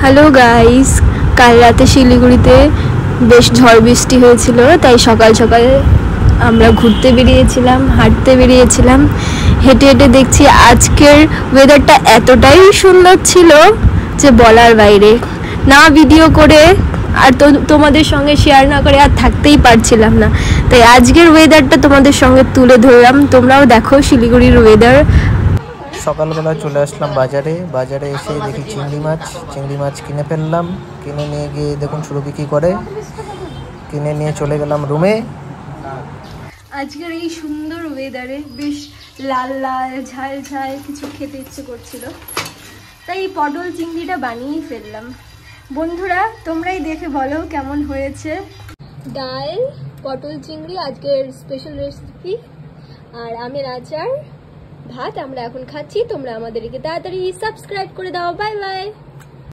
Hello guys, কাল রাতে শিলিগুড়িতে বেশ ঝড় বৃষ্টি হয়েছিল, তাই সকাল সকাল আমরা ঘুরতে বেরিয়েছিলাম, হাঁটতে বেরিয়েছিলাম। হেঁটে হেঁটে দেখছি আজকের ওয়েদারটা এতটাই সুন্দর ছিল যে বলার বাইরে। না ভিডিও করে আর তোমাদের সঙ্গে শেয়ার না করে আর থাকতেই পারছিলাম না, তাই আজকের ওয়েদারটা তোমাদের সঙ্গে তুলে ধরলাম। তোমরাও দেখো শিলিগুড়ির ওয়েদার। সকালবেলা চলে আসলাম বাজারে এসে দেখি চিংড়ি মাছ কিনে ফেললাম। কিনে নিয়ে গিয়ে দেখুন সুরভি কী করে, কিনে নিয়ে চলে গেলাম রুমে। আজকের এই সুন্দর ওয়েদারে বেশ লাল লাল ঝাল ঝাল কিছু খেতে ইচ্ছে করছিল, তাই এই পটল চিংড়িটা বানিয়েই ফেললাম। বন্ধুরা, তোমরাই দেখে বলো কেমন হয়েছে। ডাল, পটল চিংড়ি আজকের স্পেশাল রেসিপি, আর আমের আচার, ভাত আমরা এখন খাচ্ছি। তোমরা আমাদেরকে তাড়াতাড়ি সাবস্ক্রাইব করে দাও। Bye bye.